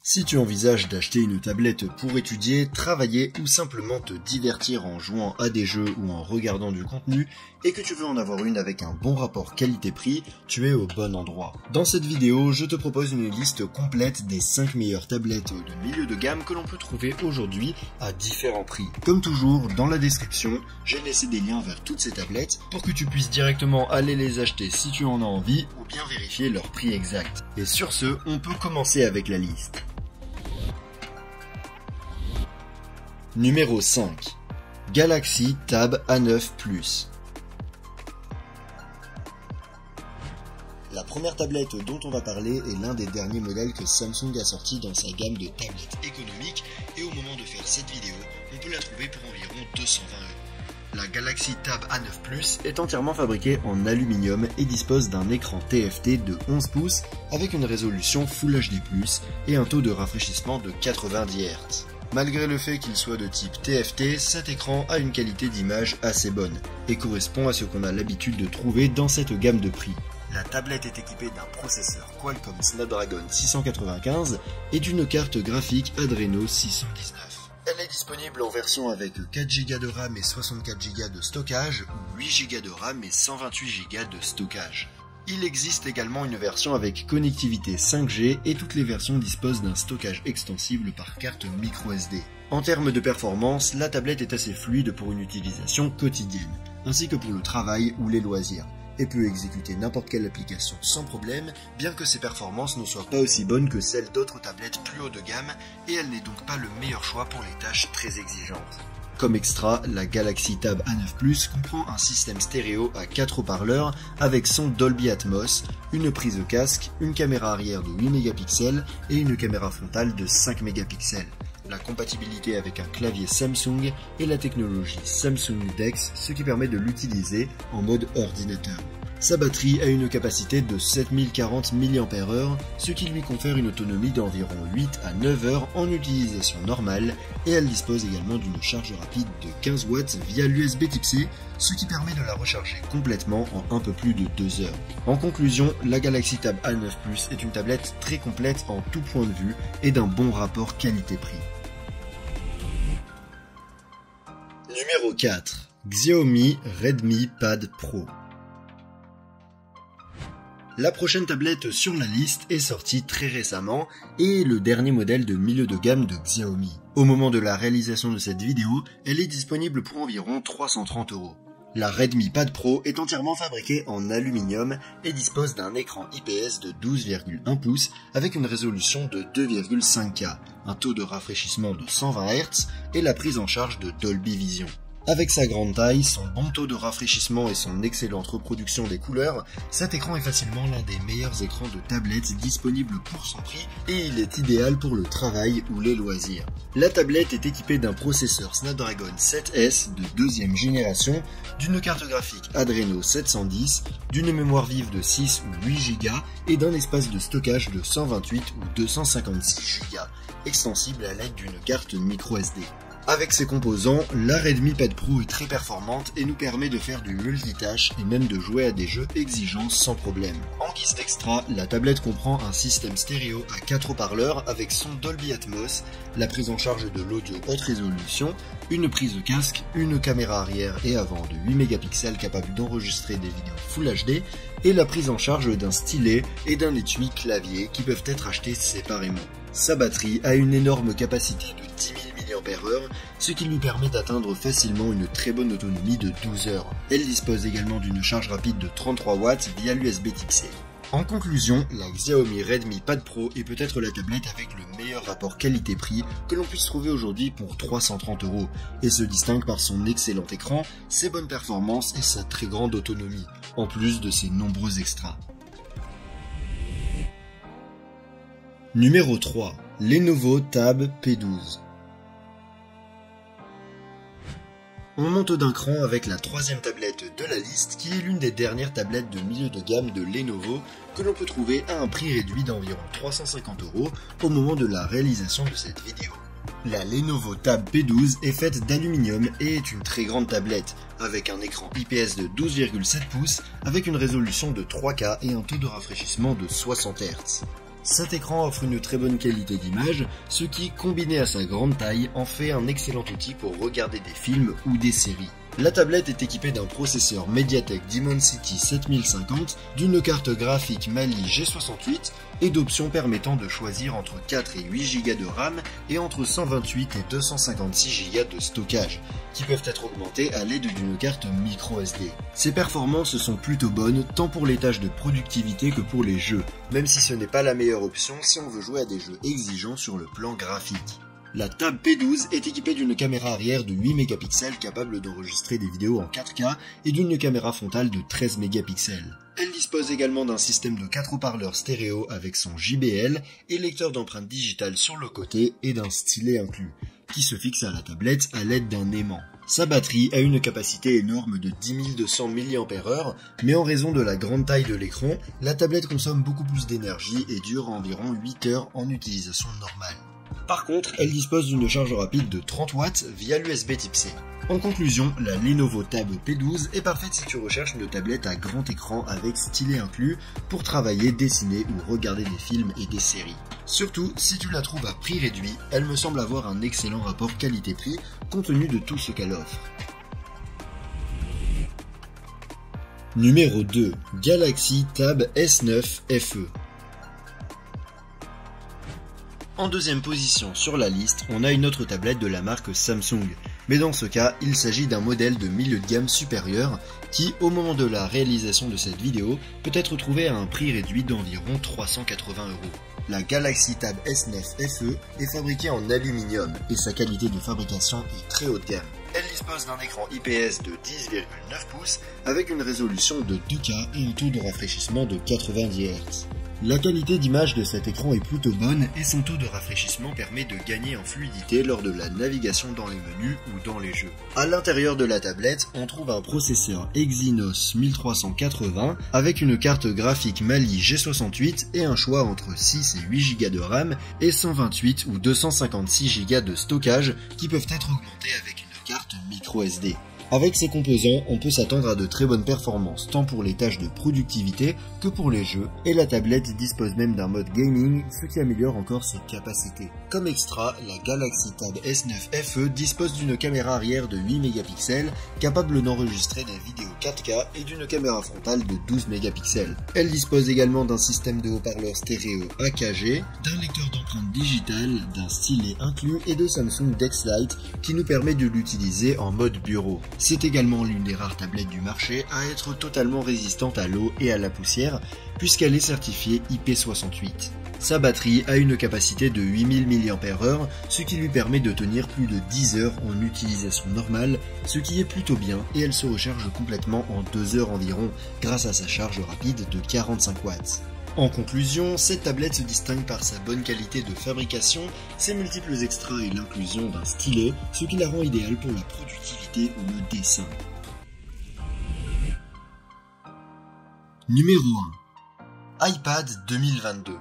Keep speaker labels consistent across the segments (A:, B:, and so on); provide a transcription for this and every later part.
A: Si tu envisages d'acheter une tablette pour étudier, travailler ou simplement te divertir en jouant à des jeux ou en regardant du contenu, et que tu veux en avoir une avec un bon rapport qualité-prix, tu es au bon endroit. Dans cette vidéo, je te propose une liste complète des 5 meilleures tablettes de milieu de gamme que l'on peut trouver aujourd'hui à différents prix. Comme toujours, dans la description, j'ai laissé des liens vers toutes ces tablettes pour que tu puisses directement aller les acheter si tu en as envie ou bien vérifier leur prix exact. Et sur ce, on peut commencer avec la liste. Numéro 5. Galaxy Tab A9 Plus. La première tablette dont on va parler est l'un des derniers modèles que Samsung a sorti dans sa gamme de tablettes économiques et au moment de faire cette vidéo, on peut la trouver pour environ 220 €. La Galaxy Tab A9 Plus est entièrement fabriquée en aluminium et dispose d'un écran TFT de 11 pouces avec une résolution Full HD+, et un taux de rafraîchissement de 90 Hz. Malgré le fait qu'il soit de type TFT, cet écran a une qualité d'image assez bonne et correspond à ce qu'on a l'habitude de trouver dans cette gamme de prix. La tablette est équipée d'un processeur Qualcomm Snapdragon 695 et d'une carte graphique Adreno 619. Elle est disponible en version avec 4 Go de RAM et 64 Go de stockage ou 8 Go de RAM et 128 Go de stockage. Il existe également une version avec connectivité 5G et toutes les versions disposent d'un stockage extensible par carte microSD. En termes de performance, la tablette est assez fluide pour une utilisation quotidienne, ainsi que pour le travail ou les loisirs, et peut exécuter n'importe quelle application sans problème, bien que ses performances ne soient pas aussi bonnes que celles d'autres tablettes plus haut de gamme, et elle n'est donc pas le meilleur choix pour les tâches très exigeantes. Comme extra, la Galaxy Tab A9 Plus comprend un système stéréo à 4 haut-parleurs avec son Dolby Atmos, une prise casque, une caméra arrière de 8 mégapixels et une caméra frontale de 5 mégapixels. La compatibilité avec un clavier Samsung et la technologie Samsung DeX, ce qui permet de l'utiliser en mode ordinateur. Sa batterie a une capacité de 7040 mAh, ce qui lui confère une autonomie d'environ 8 à 9 heures en utilisation normale, et elle dispose également d'une charge rapide de 15 watts via l'USB Type-C, ce qui permet de la recharger complètement en un peu plus de 2 heures. En conclusion, la Galaxy Tab A9 Plus est une tablette très complète en tout point de vue et d'un bon rapport qualité-prix. Numéro 4. Xiaomi Redmi Pad Pro. La prochaine tablette sur la liste est sortie très récemment et est le dernier modèle de milieu de gamme de Xiaomi. Au moment de la réalisation de cette vidéo, elle est disponible pour environ 330 €. La Redmi Pad Pro est entièrement fabriquée en aluminium et dispose d'un écran IPS de 12,1 pouces avec une résolution de 2,5K, un taux de rafraîchissement de 120 Hz et la prise en charge de Dolby Vision. Avec sa grande taille, son bon taux de rafraîchissement et son excellente reproduction des couleurs, cet écran est facilement l'un des meilleurs écrans de tablette disponibles pour son prix et il est idéal pour le travail ou les loisirs. La tablette est équipée d'un processeur Snapdragon 7S de deuxième génération, d'une carte graphique Adreno 710, d'une mémoire vive de 6 ou 8 Go et d'un espace de stockage de 128 ou 256 Go, extensible à l'aide d'une carte microSD. Avec ses composants, la Redmi Pad Pro est très performante et nous permet de faire du multitâche et même de jouer à des jeux exigeants sans problème. En guise d'extra, la tablette comprend un système stéréo à 4 haut-parleurs avec son Dolby Atmos, la prise en charge de l'audio haute résolution, une prise de casque, une caméra arrière et avant de 8 mégapixels capable d'enregistrer des vidéos Full HD et la prise en charge d'un stylet et d'un étui clavier qui peuvent être achetés séparément. Sa batterie a une énorme capacité de 10 000 mAh, ce qui lui permet d'atteindre facilement une très bonne autonomie de 12 heures. Elle dispose également d'une charge rapide de 33 watts via l'USB Type-C. En conclusion, la Xiaomi Redmi Pad Pro est peut-être la tablette avec le meilleur rapport qualité-prix que l'on puisse trouver aujourd'hui pour 330 € et se distingue par son excellent écran, ses bonnes performances et sa très grande autonomie, en plus de ses nombreux extras. Numéro 3. Lenovo Tab P12. On monte d'un cran avec la troisième tablette de la liste qui est l'une des dernières tablettes de milieu de gamme de Lenovo que l'on peut trouver à un prix réduit d'environ 350 € au moment de la réalisation de cette vidéo. La Lenovo Tab P12 est faite d'aluminium et est une très grande tablette avec un écran IPS de 12,7 pouces avec une résolution de 3K et un taux de rafraîchissement de 60 Hz. Cet écran offre une très bonne qualité d'image, ce qui, combiné à sa grande taille, en fait un excellent outil pour regarder des films ou des séries. La tablette est équipée d'un processeur MediaTek Dimensity 7050, d'une carte graphique Mali G68 et d'options permettant de choisir entre 4 et 8 Go de RAM et entre 128 et 256 Go de stockage, qui peuvent être augmentés à l'aide d'une carte microSD. Ces performances sont plutôt bonnes tant pour les tâches de productivité que pour les jeux, même si ce n'est pas la meilleure option si on veut jouer à des jeux exigeants sur le plan graphique. La Tab P12 est équipée d'une caméra arrière de 8 mégapixels capable d'enregistrer des vidéos en 4K et d'une caméra frontale de 13 mégapixels. Elle dispose également d'un système de 4 haut-parleurs stéréo avec son JBL et lecteur d'empreintes digitales sur le côté et d'un stylet inclus, qui se fixe à la tablette à l'aide d'un aimant. Sa batterie a une capacité énorme de 10 200 mAh, mais en raison de la grande taille de l'écran, la tablette consomme beaucoup plus d'énergie et dure environ 8 heures en utilisation normale. Par contre, elle dispose d'une charge rapide de 30 watts via l'USB type C. En conclusion, la Lenovo Tab P12 est parfaite si tu recherches une tablette à grand écran avec stylet inclus pour travailler, dessiner ou regarder des films et des séries. Surtout, si tu la trouves à prix réduit, elle me semble avoir un excellent rapport qualité-prix compte tenu de tout ce qu'elle offre. Numéro 2. Galaxy Tab S9 FE. En deuxième position sur la liste, on a une autre tablette de la marque Samsung. Mais dans ce cas, il s'agit d'un modèle de milieu de gamme supérieur qui, au moment de la réalisation de cette vidéo, peut être trouvé à un prix réduit d'environ 380 €. La Galaxy Tab S9 FE est fabriquée en aluminium et sa qualité de fabrication est très haut de gamme. Elle dispose d'un écran IPS de 10,9 pouces avec une résolution de 2K et un taux de rafraîchissement de 90 Hz. La qualité d'image de cet écran est plutôt bonne et son taux de rafraîchissement permet de gagner en fluidité lors de la navigation dans les menus ou dans les jeux. À l'intérieur de la tablette, on trouve un processeur Exynos 1380 avec une carte graphique Mali G68 et un choix entre 6 et 8 Go de RAM et 128 ou 256 Go de stockage qui peuvent être augmentés avec une carte microSD. Avec ces composants, on peut s'attendre à de très bonnes performances, tant pour les tâches de productivité que pour les jeux, et la tablette dispose même d'un mode gaming, ce qui améliore encore ses capacités. Comme extra, la Galaxy Tab S9 FE dispose d'une caméra arrière de 8 mégapixels, capable d'enregistrer des vidéos 4K et d'une caméra frontale de 12 mégapixels. Elle dispose également d'un système de haut-parleurs stéréo AKG, d'un lecteur d'empreintes digitales, d'un stylet inclus et de Samsung DeX Lite qui nous permet de l'utiliser en mode bureau. C'est également l'une des rares tablettes du marché à être totalement résistante à l'eau et à la poussière, puisqu'elle est certifiée IP68. Sa batterie a une capacité de 8000 mAh, ce qui lui permet de tenir plus de 10 heures en utilisation normale, ce qui est plutôt bien, et elle se recharge complètement en 2 heures environ, grâce à sa charge rapide de 45 watts. En conclusion, cette tablette se distingue par sa bonne qualité de fabrication, ses multiples extras et l'inclusion d'un stylet, ce qui la rend idéale pour la productivité ou le dessin. Numéro 1. iPad 2022.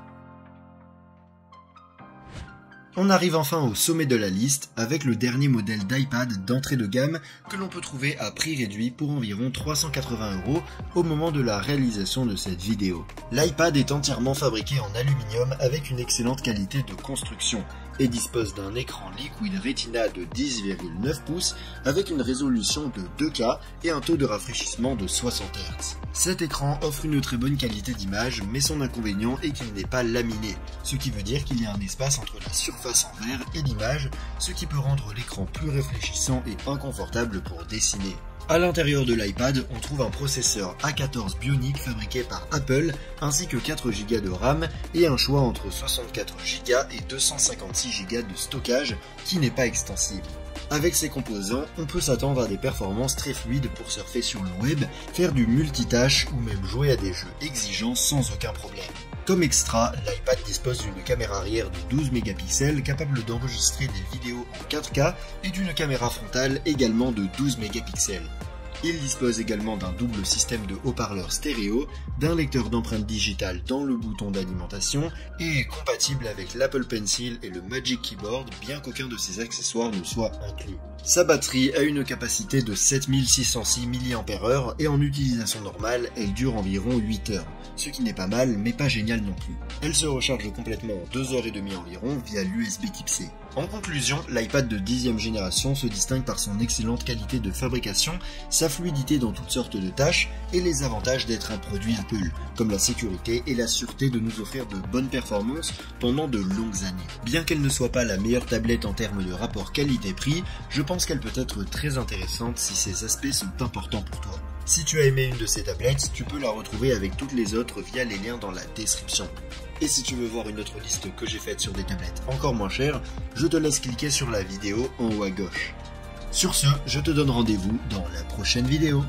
A: On arrive enfin au sommet de la liste avec le dernier modèle d'iPad d'entrée de gamme que l'on peut trouver à prix réduit pour environ 380 € au moment de la réalisation de cette vidéo. L'iPad est entièrement fabriqué en aluminium avec une excellente qualité de construction et dispose d'un écran Liquid Retina de 10,9 pouces avec une résolution de 2K et un taux de rafraîchissement de 60 Hz. Cet écran offre une très bonne qualité d'image, mais son inconvénient est qu'il n'est pas laminé, ce qui veut dire qu'il y a un espace entre la surface en verre et l'image, ce qui peut rendre l'écran plus réfléchissant et inconfortable pour dessiner. À l'intérieur de l'iPad, on trouve un processeur A14 Bionic fabriqué par Apple, ainsi que 4 Go de RAM et un choix entre 64 Go et 256 Go de stockage qui n'est pas extensible. Avec ces composants, on peut s'attendre à des performances très fluides pour surfer sur le web, faire du multitâche ou même jouer à des jeux exigeants sans aucun problème. Comme extra, l'iPad dispose d'une caméra arrière de 12 mégapixels capable d'enregistrer des vidéos en 4K et d'une caméra frontale également de 12 mégapixels. Il dispose également d'un double système de haut-parleurs stéréo, d'un lecteur d'empreintes digitales dans le bouton d'alimentation et est compatible avec l'Apple Pencil et le Magic Keyboard, bien qu'aucun de ces accessoires ne soit inclus. Sa batterie a une capacité de 7606 mAh et en utilisation normale, elle dure environ 8 heures, ce qui n'est pas mal mais pas génial non plus. Elle se recharge complètement en 2h30 environ via l'USB type C. En conclusion, l'iPad de 10e génération se distingue par son excellente qualité de fabrication, sa fluidité dans toutes sortes de tâches et les avantages d'être un produit Apple, comme la sécurité et la sûreté de nous offrir de bonnes performances pendant de longues années. Bien qu'elle ne soit pas la meilleure tablette en termes de rapport qualité-prix, je pense qu'elle peut être très intéressante si ces aspects sont importants pour toi. Si tu as aimé une de ces tablettes, tu peux la retrouver avec toutes les autres via les liens dans la description. Et si tu veux voir une autre liste que j'ai faite sur des tablettes encore moins chères, je te laisse cliquer sur la vidéo en haut à gauche. Sur ce, je te donne rendez-vous dans la prochaine vidéo.